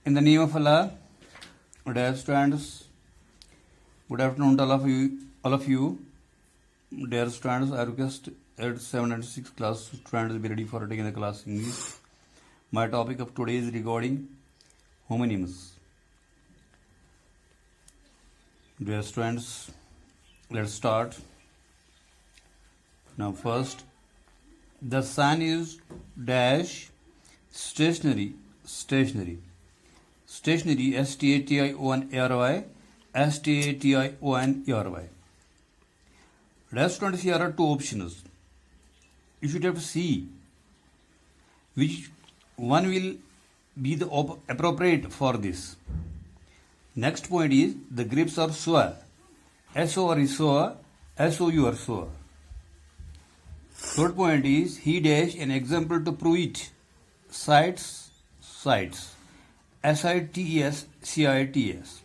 In the name of Allah, dear students, good afternoon to all of you. Dear students, I request 8th, 7th and 6th class students to be ready for taking the class English. My topic of today is regarding homonyms. Dear students, let's start. Now first, the sun is dash stationary, stationary, S-T-A-T-I-O-N-A-R-Y, S-T-A-T-I-O-N-A-R-Y. Dear students, here are two options. You should have to see which one will be the appropriate for this. Next point is the grips are SOA. S-O-R is SOA, S-O-U are SOA. Third point is he dash an example to prove it. Sites, sites. S-I-T-E-S, C-I-T-S.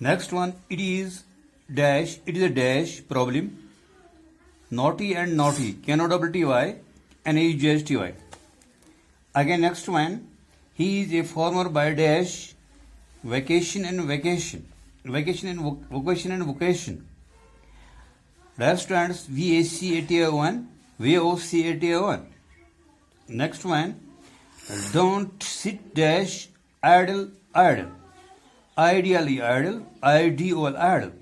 Next one, it is dash, it is a dash problem. Naughty and naughty, K-N-O-T-T-Y, N-A-U-G-H-T-Y. Again next one, he is a farmer by dash, vacation and vacation. Vacation and vocation and vocation. Restaurants, V-A-C-A-T-I-O-N, V-O-C-A-T-I-O-N. Next one, don't sit dash idle, idle. Ideally idle, I-D-O-L, idle.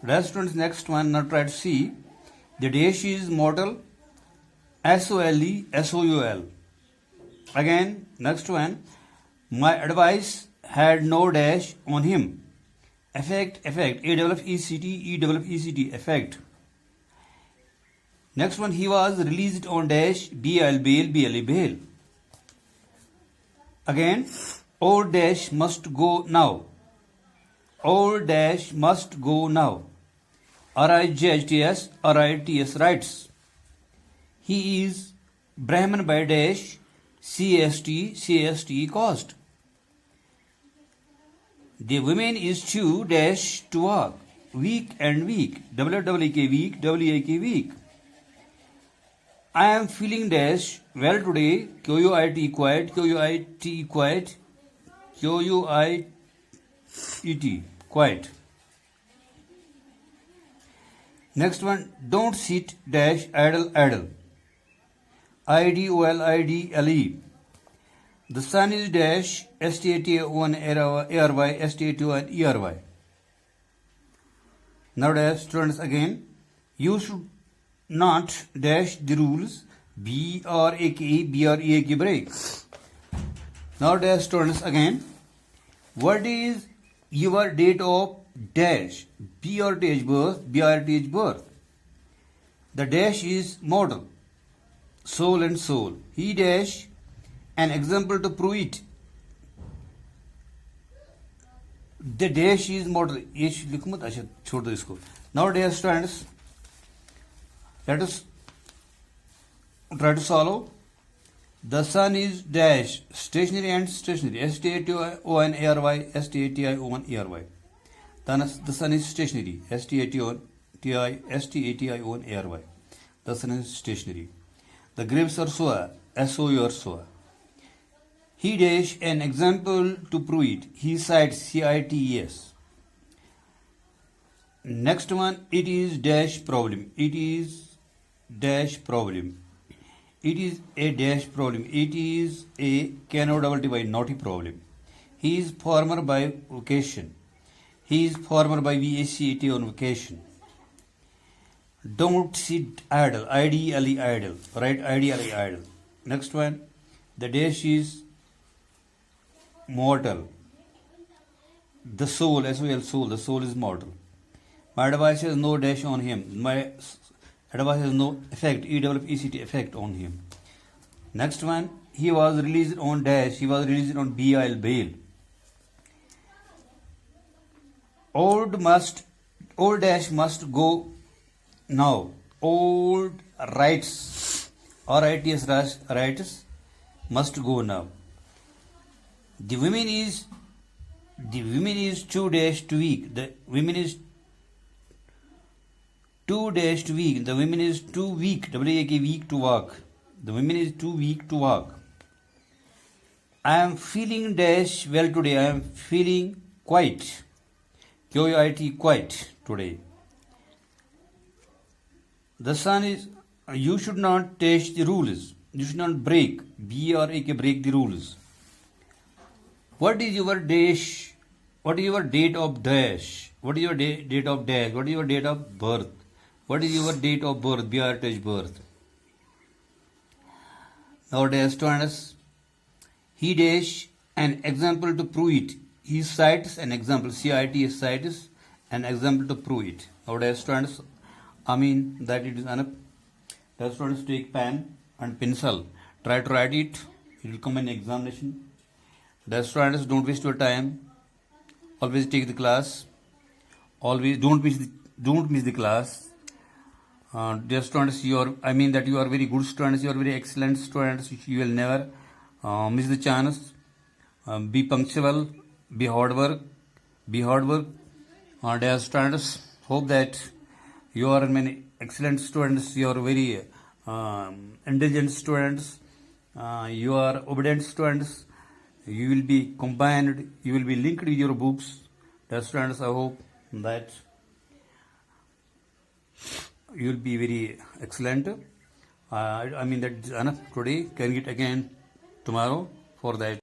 Restaurants, next one, now try to see. The dash is mortal, S-O-L-E, S-O-U-L. Again, next one, my advice had no dash on him. Effect, effect, A-F-F-E-C-T, E-F-F-E-C-T, effect. Next one, he was released on dash, B-L, bail, B-L-E, bail. Again, all dash must go now. All dash must go now. R-I-G-H-T-S, R-I-T-S, rights. He is Brahman by dash, C-S-T, C-S-T, cost. The women is to dash to walk, weak and weak, W-W-E-K, weak, W-A-K, weak. I am feeling dash well today, Q-U-I-T, quiet, Q-U-I-T, quiet, Q-U-I-E-T, quiet. Next one, don't sit dash idle, idle, I-D-O-L-I-D-L-E. The sun is dash, S-T-A-T-O-N-A-R-Y, S-T-A-T-O-N-E-R-Y. Nowadays, students, again, you should not dash the rules, B-R-A-K-E, B-R-E-A-K, break. Nowadays, students, again, what is your date of dash, B-R-T-H birth, B-R-T-H birth. The dash is model, soul and soul. He dash an example to prove it. The dash is model. Nowadays, students, let us try to solve. The sun is dash, stationary and stationary, S-T-A-T-O-N-A-R-Y, S-T-A-T-I-O-N-A-R-Y. The sun is stationary, S-T-A-T-I-O-N-A-R-Y. The sun is stationary. The grapes are SOA, S-O-U are SOA. He dash an example to prove it. He cites, C-I-T-E-S. Next one, it is dash problem. It is dash problem. It is a dash problem. It is a K-N-O-T-T-Y, naughty problem. He is farmer by vocation. He is farmer by V-A-C-A-T on vocation. Don't sit idle, I-D-L-E, idle. Right, I-D-L-E, idle. Next one, the dash is mortal. The soul, S-O-L, soul, the soul is mortal. My advice has no dash on him. My advice has no effect, E-F-F-E-C-T, effect on him. Next one, he was released on dash, he was released on B-I-L, bail. Old dash must go now. Old rights, R-I-T-S, rights, must go now. The women is too dash to weak. The women is too dash to weak. The women is too weak. W-A-K, weak to walk. The women is too weak to walk. I am feeling dash well today. I am feeling quite. Q-U-I-T, quite today. The sun is. You should not test the rules. You should not break. B-R-A-K, break the rules. What is your dash? What is your date of dash? What is your date of dash? What is your date of birth? What is your date of birth? B-R-T-H, birth. Nowadays, students, he dash an example to prove it. He cites an example. C-I-T cites an example to prove it. Nowadays, students, I mean that it is enough. The students take pen and pencil. Try to write it. It will come in examination. The students, don't waste your time. Always take the class. Always don't miss the class. Dear students, I mean that you are very good students. You are very excellent students. You will never miss the chance. Be punctual. Be hard work. Dear students, hope that you are many excellent students. You are very intelligent students. You are obedient students. You will be combined. You will be linked with your books. Dear students, I hope that you will be very excellent. I mean that enough today. Can get again tomorrow for that.